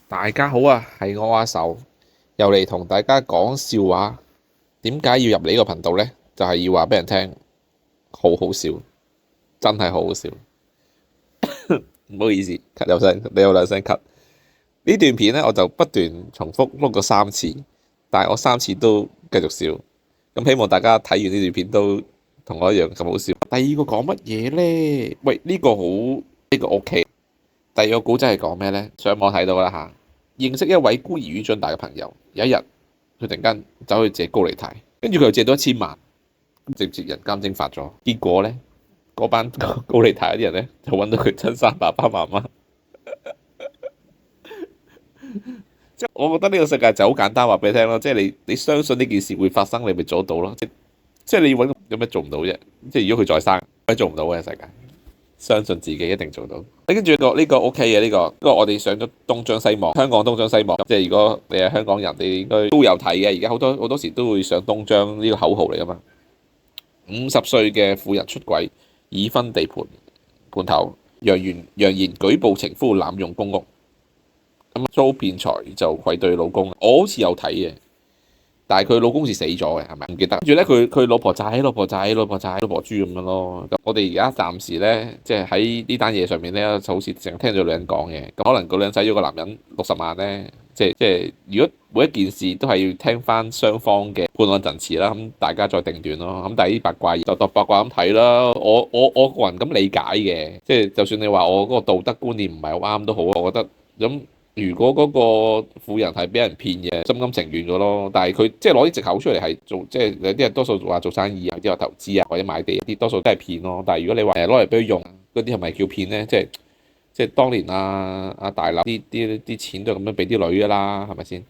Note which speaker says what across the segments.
Speaker 1: 大家好啊，係我阿愁，又嚟同大家講笑話。點解要入嚟呢個頻道呢？就係要話俾人聽，好好笑，真係好好笑。唔好意思，咳有聲，你有兩聲咳。呢段片呢，我就不斷重複碌過3次，但係我3次都繼續笑。咁希望大家睇完呢段片都同我一樣咁好笑。第二個講乜嘢呢？喂，呢個好，呢個 OK。第二個古仔係講咩呢？上網睇到啦吓。認識一位孤兒院長大嘅朋友，有一日佢突然間走去借高利貸，跟住佢又借到1000萬，直接人間蒸發咗。結果呢，嗰班高利貸嗰啲人呢，就揾到佢親生爸爸媽媽。即係我覺得呢個世界就好簡單，話俾你聽咯，即係你相信呢件事會發生，你咪做得到咯。即係你要揾有咩做唔到啫？即係如果佢再生，咩做唔到嘅世界？相信自己一定做到。跟住呢個 OK 嘅呢個我哋上咗東張西望，香港東張西望。即係如果你係香港人，你應該都有睇嘅。而家好多時都會上東張呢個口號嚟噶嘛。50歲嘅婦人出軌，已婚地盤頭，揚言舉報情夫濫用公屋，咁遭騙財就愧對老公。我好似有睇嘅。但係佢老公是死咗嘅，係咪？唔記得。跟住咧，佢老婆仔、老婆仔、老婆仔、老婆豬咁樣咯。咁我哋而家暫時咧，即係喺呢單嘢上面咧，就好似淨係聽咗女人講嘅。咁可能個女人使咗個男人60萬咧，即係如果每一件事都係要聽翻雙方嘅判案陳詞啦，咁大家再定斷咯。咁但係啲八卦就當八卦咁睇啦。我個人咁理解嘅，即係就算你話我嗰個道德觀念唔係好啱都好，我覺得咁。如果嗰個婦人係俾人騙嘅，心甘情願嘅咯。但係佢即係攞啲藉口出嚟係做，即係有啲人多數話做生意啊，有啲話投資啊，或者買地，啲多數都係騙咯。但係如果你話攞嚟俾佢用，嗰啲係咪叫騙咧？即係當年大劉啲錢都係咁樣俾啲女㗎啦，係咪先？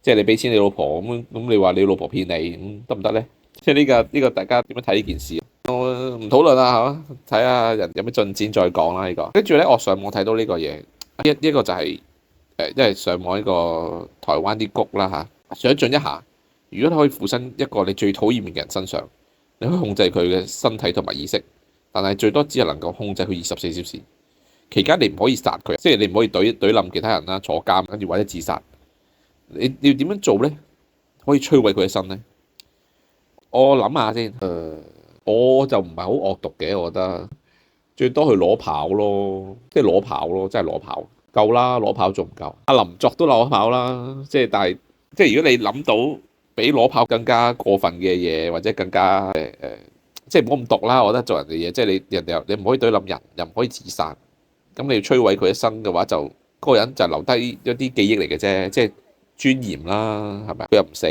Speaker 1: 即係你俾錢你老婆咁你話你老婆騙你咁得唔得咧？即係呢個大家點樣睇呢件事？我唔討論啦，係嘛？睇下人有咩進展再講啦。呢個跟住咧，我上網睇到呢個嘢，一個就係。因為上網呢個台灣啲谷啦嚇，想像一下，如果你可以附身一個你最討厭嘅人身上，你可以控制佢嘅身體同埋意識，但係最多只係能夠控制佢24小時，期間你唔可以殺佢，即係你唔可以懟冧其他人啦，坐監跟住或者自殺。你要點樣做呢？可以摧毀佢嘅身呢？我諗下先，我就唔係好惡毒嘅，我覺得最多去攞跑咯，即係攞跑咯，真係攞跑。夠啦，攞跑仲唔夠？阿林作都攞跑啦，即係但係即係如果你諗到比攞跑更加過分嘅嘢，或者更加即係唔好咁毒啦。我覺得做人嘅嘢，即係你唔可以對冧人，又唔可以自殺。咁你要摧毀佢一生嘅話，就嗰個人就留低一啲記憶嚟嘅啫，即係尊嚴啦，係咪？佢又唔死，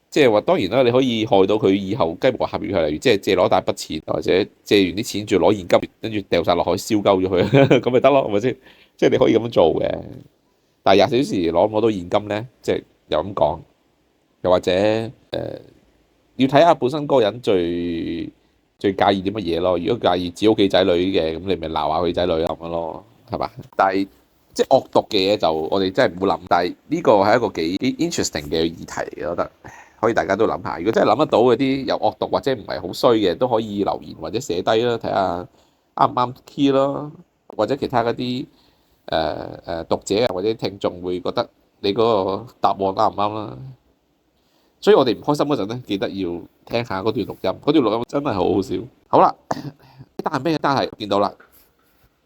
Speaker 1: 即係話當然啦，你可以害到佢以後雞毛鴿血係例如即係借攞大筆錢，或者借完啲錢仲要攞現金，跟住掉晒落海燒鳩咗佢，咁咪得咯，係咪先？即係你可以咁樣做嘅，但係24小時攞到現金咧，即係又咁講，又或者要睇下本身嗰個人最介意啲乜嘢咯。如果介意自己屋企仔女嘅，咁你咪鬧下佢仔女咁樣咯，係嘛？但係即係惡毒嘅嘢就我哋真係唔好諗。但係呢個係一個幾 interesting 嘅議題，我覺得可以大家都諗下。如果真係諗得到嗰啲有惡毒或者唔係好衰嘅，都可以留言或者寫低啦，睇下啱唔啱 key 咯，或者其他嗰啲。讀者啊或者聽眾會覺得你嗰個答案啱唔啱啦，所以我哋唔開心嗰陣咧，記得要聽下嗰段錄音，嗰段錄音真係好好笑。好啦，呢單係咩？單係見到啦，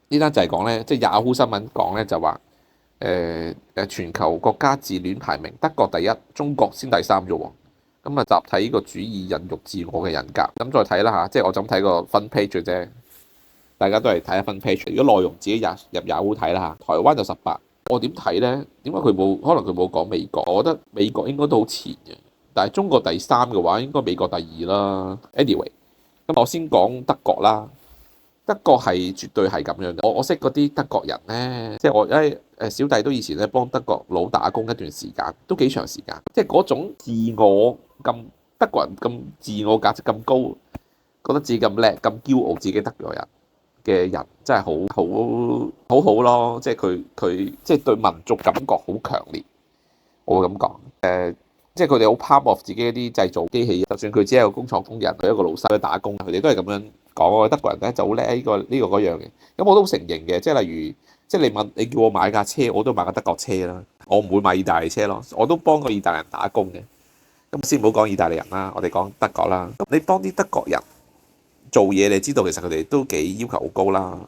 Speaker 1: 呢單就係講咧，即係 Yahoo 新聞講咧就話全球國家自戀排名，德國第一，中國先第三啫喎。咁啊，集體個主義孕育自我嘅人格，咁再睇啦嚇，即係我就咁睇個分 page 嘅啫。大家都係睇下分 page，如果內容自己入 Yahoo 睇啦嚇。台灣就18，我點睇呢？點解佢冇？可能佢冇講美國，我覺得美國應該都好前嘅，但係中國第三嘅話，應該美國第二啦。Anyway，咁我先講德國啦。德國係絕對係咁樣嘅。我識嗰啲德國人呢，即係我小弟都以前咧幫德國佬打工一段時間，都幾長時間。即係嗰種自我咁德國人咁自我價值咁高，覺得自己咁叻咁驕傲，自己德國人嘅人真係好咯，即係佢即係對民族感覺好強烈，我會咁講。即係佢哋好 proud of 自己一啲製造機器，就算佢只係個工廠工人，佢一個老細去打工，佢哋都係咁樣講。德國人咧就好叻呢個嗰樣嘅。咁我都承認嘅，即係例如即係你叫我買架車，我都買架德國車啦，我唔會買意大利車咯。我都幫過意大利人打工嘅。咁先唔好講意大利人啦，我哋講德國啦。咁你幫啲德國人做嘢，你知道其實佢哋都幾要求好高啦，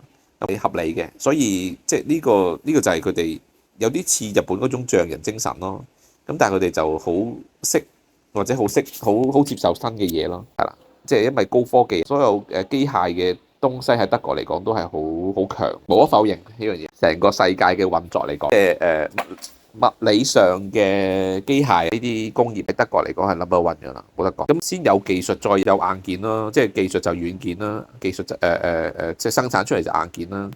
Speaker 1: 幾合理嘅。所以即係呢個就係佢哋有啲似日本嗰種匠人精神咯。咁但係佢哋就好識或者好接受新嘅嘢咯，係啦。即係因為高科技，所有機械嘅東西喺德國嚟講都係好強，無可否認呢樣嘢。成個世界嘅運作嚟講，即係物理上嘅機械呢啲工業喺德國嚟講係 number one 㗎啦，冇得講。咁先有技術，再有硬件咯，即係技術就軟件啦，技術就即係生產出嚟就硬件啦。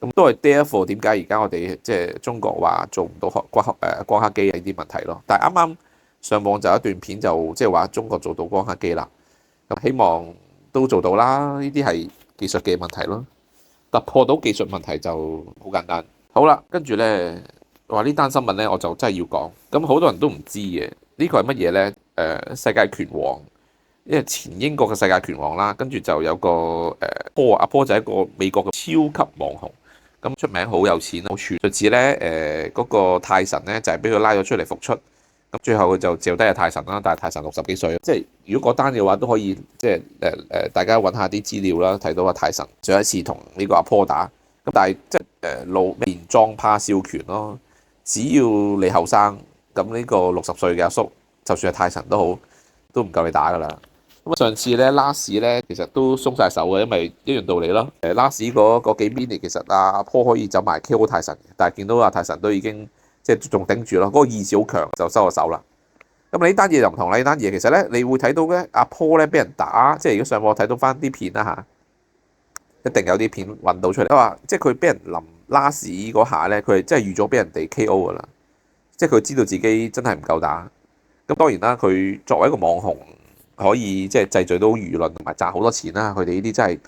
Speaker 1: 咁都係 therefore 點解而家我哋即係中國話做唔到光刻機呢啲問題咯？但係啱啱上網就有一段片就即係話中國做到光刻機啦。咁希望都做到啦，呢啲係技術嘅問題咯。突破到技術問題就好簡單。好啦，跟住呢話呢單新聞呢，我就真係要講。咁好多人都唔知嘅，呢個係乜嘢呢？世界拳王，因為前英國嘅世界拳王啦，跟住就有個阿波就係一個美國嘅超級網紅，咁出名，好有錢，好串。就似呢嗰個泰神呢，就係俾佢拉咗出嚟復出。咁最後佢就召低阿泰神啦，但係泰神60幾歲，即係如果嗰單嘅話都可以，即係大家揾下啲資料啦，睇到阿泰神上一次同呢個阿坡打，咁但係即係老練裝怕少拳咯，只要你後生，咁呢個60歲嘅阿叔，就算係泰神都好，都唔夠你打㗎啦。咁上次咧拉屎咧，其實都鬆晒手嘅，因為一樣道理咯。拉屎嗰幾 minute 其實阿坡可以走埋 KO 泰神，但係見到阿泰神都已經。即係仲頂住咯，嗰個意志好強，就收咗手啦。咁呢單嘢就唔同啦，呢單嘢其實咧，你會睇到咧，阿坡咧俾人打，即係如果上網睇到翻啲片啦嚇，一定有啲片揾到出嚟。佢話即係佢俾人臨拉屎嗰下咧，佢係真係預咗俾人哋 KO 噶啦，即係佢知道自己真係唔夠打。咁當然啦，佢作為一個網紅，可以即係製造到輿論同埋賺好多錢啦。佢哋呢啲真係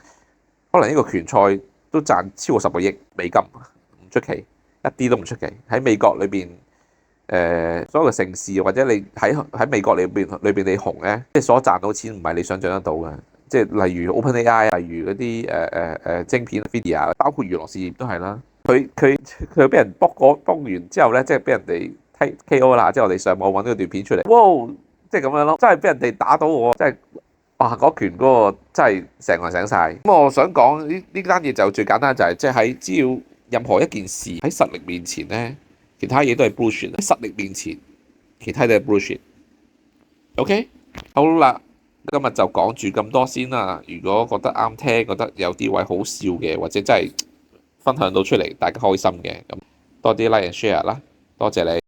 Speaker 1: 可能呢個拳賽都賺超過10個億美金，唔出奇。一啲都唔出奇，喺美國裏邊，所有嘅城市或者你喺美國裏邊你紅咧，即係所賺到錢唔係你想象得到嘅，即係例如 OpenAI， 例如嗰啲晶片 Nvidia，包括娛樂事業都係啦。佢俾人卜完之後咧，即係俾人哋 KO 啦，即係我哋上網揾呢個段片出嚟，哇！即係咁樣咯，真係俾人哋打到我，真係哇！嗰拳嗰個真係成個人醒晒。咁我想講呢單嘢就最簡單就係即係喺只要。任何一件事喺實力面前咧，其他嘢都係 bullshit。喺實力面前，其他都係 bullshit。OK，好啦，今日就講住咁多先啦。如果覺得啱聽，覺得有啲位好笑嘅，或者真係分享到出嚟，大家開心嘅，咁多啲 like and share 啦，多謝你。